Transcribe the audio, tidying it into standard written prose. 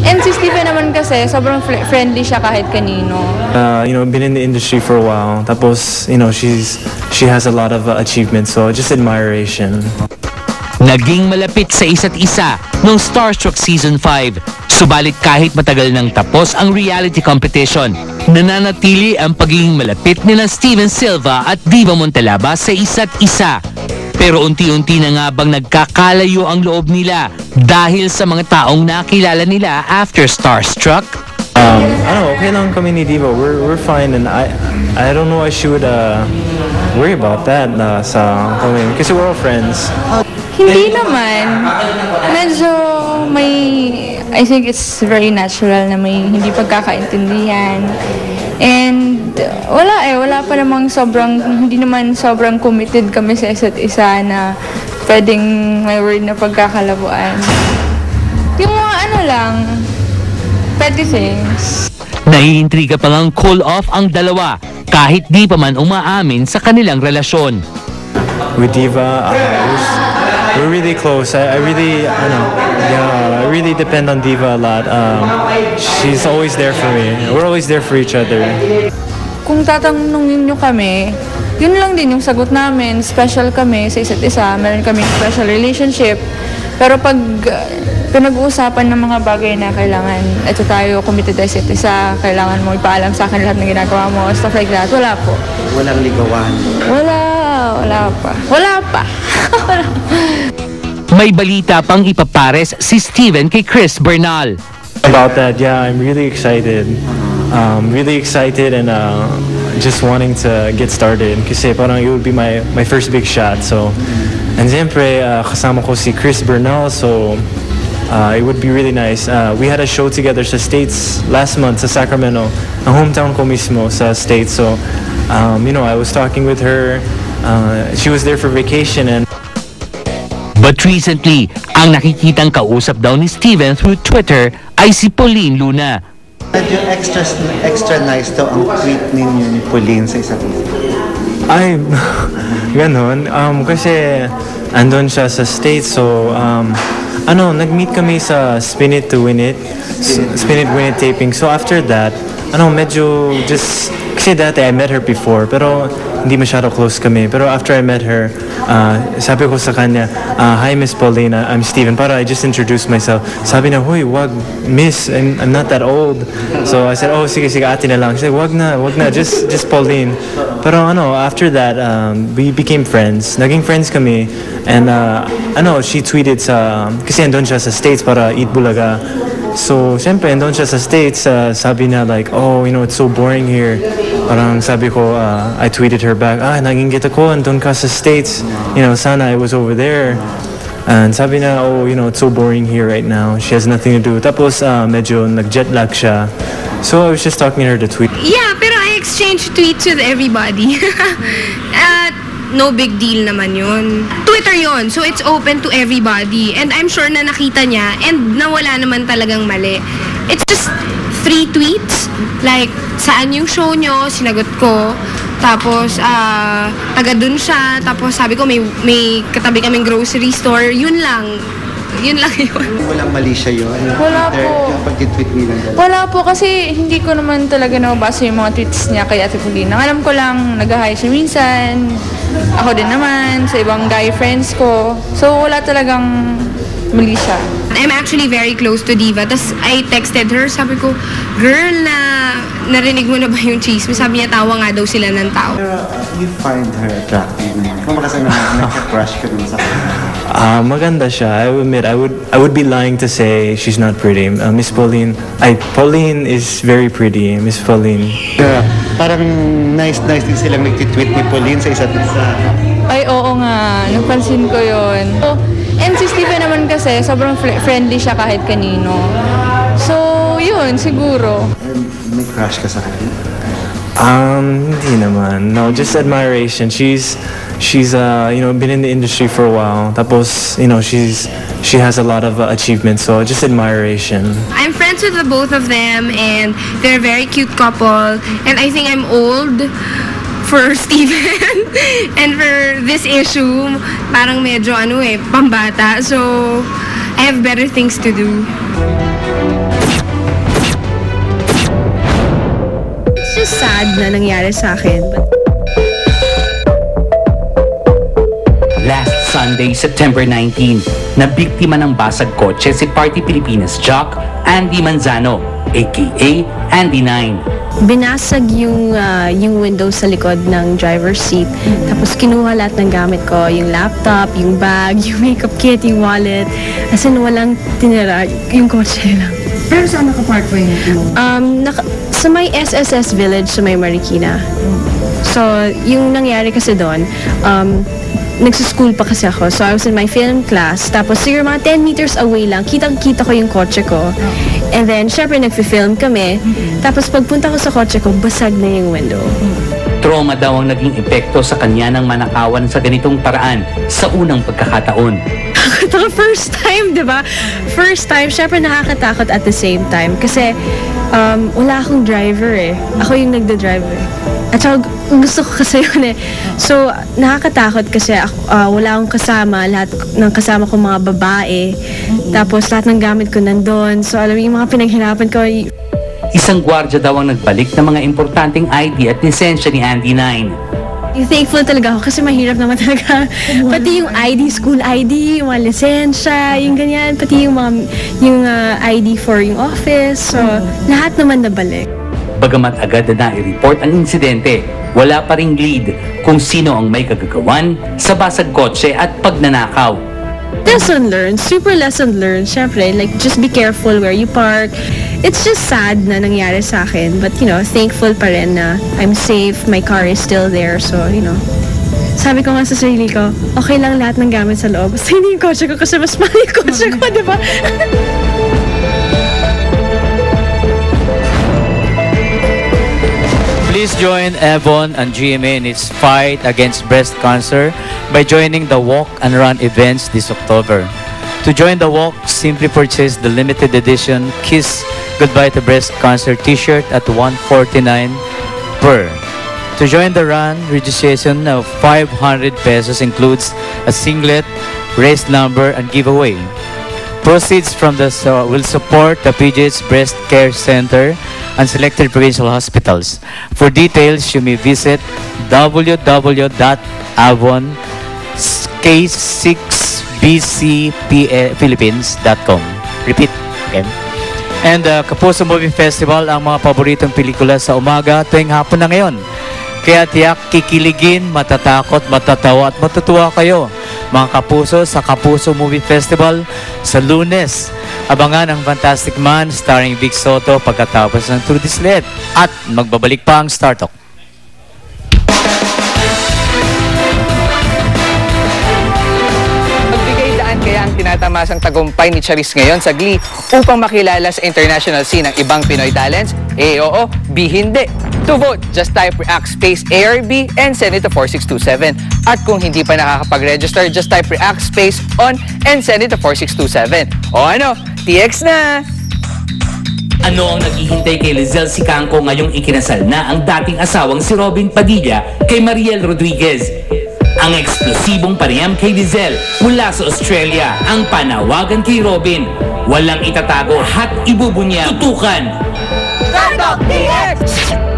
And si Steven naman kasi, sobrang friendly siya kahit kanino. Been in the industry for a while. Tapos, she has a lot of achievements, so just admiration. Naging malapit sa isa't isa noong Starstruck Season 5. Subalit kahit matagal nang tapos ang reality competition, nananatili ang pagiging malapit nila Steven Silva at Diva Montalaba sa isa't isa. Pero unti-unti na nga bang nagkakalayo ang loob nila dahil sa mga taong nakilala nila after Starstruck? Okay lang kami ni Diva. We're fine, and I don't know why she would worry about that sa kami. Kasi we're all friends. Hindi naman. Medyo I think it's very natural na may hindi pagkakaintindihan. And wala pa namang hindi naman sobrang committed kami sa isa't isa na pwedeng may word na pagkakalabuan. Yung mga lang, petty things. Naiintriga pa ngang call off ang dalawa kahit di pa man umaamin sa kanilang relasyon. With Diva, we're really close. I really depend on Diva a lot. She's always there for me. We're always there for each other. Kung tatanungin nyo kami, yun lang din yung sagot namin. Special kami sa isa't isa. Meron kaming special relationship. Pero pag pinag-uusapan ng mga bagay na kailangan, ito tayo, committed tayo sa isa't isa, kailangan mo ipaalam sa akin lahat ng ginagawa mo, stuff like that, wala po. Walang ligawan? Wala pa. May balita pang ipapares si Steven kay Chris Bernal. About that, yeah, I'm really excited. Really excited and just wanting to get started. Kasi parang it would be my first big shot. So, and siyempre, kasama ko si Chris Bernal, so it would be really nice. We had a show together sa States last month sa Sacramento. Ang hometown ko mismo sa States. So, I was talking with her. She was there for vacation and But recently, ang nakikitang kausap daw ni Steven through Twitter ay si Pauline Luna. Medyo extra nice daw ang tweet ninyo ni Pauline sa isa't isa. Ay, ganon. Kasi andun siya sa States, so nag-meet kami sa Spin It to Win It taping. So after that, medyo just, kasi dati I met her before, pero hindi masyado close kami. Pero after I met her, sabi ko sa kanya, hi Miss Paulina, I'm Steven. Para I just introduced myself. Sabi na, huy, wag, Miss, I'm not that old. So I said, oh, sige, ate na lang. She said, wag na, just Pauline. Pero after that, we became friends. Naging friends kami. And she tweeted kasi andun siya sa States para eat bulaga. So, syempre, andun siya sa States, sabi na like, oh, it's so boring here. Parang sabi ko, I tweeted her back, nagingit ako, andun ka sa States. Sana I was over there. And sabi na, oh, it's so boring here right now. She has nothing to do. Tapos, medyo nag-jet lag siya. So, I was just talking to her to tweet. Yeah, pero I exchanged tweets with everybody. No big deal naman yun. Twitter yun, so it's open to everybody. And I'm sure na nakita niya and nawala naman talagang mali. It's just 3 tweets. Like, saan yung show nyo? Sinagot ko. Tapos, taga dun siya. Tapos sabi ko, may katabi kaming grocery store. Yun lang. Yun lang yun. Walang mali siya yun? Wala po. Yung pag-tweet nila. Wala po kasi hindi ko naman talaga nabasa yung mga tweets niya kay Ate Paulina. Alam ko lang, nag-hi siya minsan. Ako din naman, sa ibang guy friends ko. So wala talagang mali siya. I'm actually very close to Diva. Tapos I texted her, sabi ko, girl, narinig mo na ba yung chismis? Sabi niya, tawa nga daw sila ng tao. Pero you find her attractive naman. Kung makasal naman, nagka-crush ka dun sa kanya. Maganda siya. I admit, I would be lying to say she's not pretty. Miss Pauline, Pauline is very pretty. Miss Pauline. Parang nice din silang nag-tweet ni Pauline sa isa't isa. Ay, oo nga. Napansin ko yun. And si Steven naman kasi, sobrang friendly siya kahit kanino. So, yun, siguro. May crush ka sa kanya? Hindi naman. No, just admiration. She's been in the industry for a while. Tapos, she has a lot of achievements, so just admiration. I'm friends with the both of them and they're a very cute couple. And I think I'm old for Steven. And for this issue, parang medyo pambata. So, I have better things to do. just sad na nangyari sa akin. But Last Sunday, September 19, nabiktima ng basag kotse si Party Pilipinas jock Andy Manzano, aka Andy 9. binasag yung window sa likod ng driver's seat. Tapos kinuha lahat ng gamit ko, yung laptop, yung bag, yung makeup kit, yung wallet. As in, walang tinira, yung kotse lang. Pero saan nakapark po yung Sa may SSS Village sa may Marikina. So, yung nangyari kasi doon, nagsuschool pa kasi ako. So, I was in my film class. Tapos, siguro mga 10 meters away lang, kitang-kita ko yung kotse ko. And then, syempre, nagfi-film kami. Tapos, pagpunta ko sa kotse ko, basag na yung window. Trauma daw ang naging epekto sa kanya ng manakawan sa ganitong paraan sa unang pagkakataon. First time, di ba? First time, syempre nakakatakot at the same time. Kasi, wala akong driver eh. Ako yung nagda-driver. At saka gusto ko kasi yun eh. So, nakakatakot kasi wala akong kasama. Lahat ng kasama ko mga babae. Tapos, lahat ng gamit ko nandun. So, alam mo, yung mga pinaghirapan ko. Isang gwardya daw ang nagbalik ng mga importanteng ID at lisensya ni Andy 9. Thankful talaga ako kasi mahirap naman talaga. Pati yung ID, school ID, yung mga lisensya, yung ganyan. Pati yung ID for yung office. So, lahat naman nabalik. Bagamat agad na nai-report ang insidente, wala pa ring lead kung sino ang may kagagawan sa basag kotse at pagnanakaw. Lesson learned, super lesson learned. Syempre, like, just be careful where you park. It's just sad na nangyari sa akin. But, thankful pa rin na I'm safe, my car is still there. So, sabi ko nga sa sarili ko, okay lang lahat ng gamit sa loob. Basta hindi yung kotse ko kasi mas mahal yung kotse ko, di ba? Please join Avon and GMA in its fight against breast cancer by joining the Walk and Run events this October. To join the walk, simply purchase the limited edition Kiss Goodbye to Breast Cancer t-shirt at $149 per. To join the run, registration of 500 pesos includes a singlet, race number, and giveaway. Proceeds from this will support the PGH Breast Care Center and selected provincial hospitals. For details, you may visit www.avonk6bcphilippines.com. Repeat again. And Kapuso Movie Festival, ang mga paboritong pelikula sa umaga tuwing hapon na ngayon. Kaya tiyak kikiligin, matatakot, matatawa at matutuwa kayo, mga kapuso, sa Kapuso Movie Festival sa Lunes. Abangan ang Fantastic Man starring Vic Soto pagkatapos ng True Dislet. At magbabalik pa ang Star Talk. Magbigay daan kaya ang tinatamasang tagumpay ni Charis ngayon sa Glee upang makilala sa international scene ng ibang Pinoy talents? Oo, B hindi. To vote, just type React space A or B and send it to 4627. At kung hindi pa nakakapag-register, just type React space on and send it to 4627. O ano, TX na! Ano ang naghihintay kay Lizelle Sicangco ngayong ikinasal na ang dating asawang si Robin Padilla kay Mariel Rodriguez? Ang eksplosibong panayam kay Lizelle mula sa Australia, ang panawagan kay Robin. Walang itatago at ibubunyag. Tutukan! Start TX!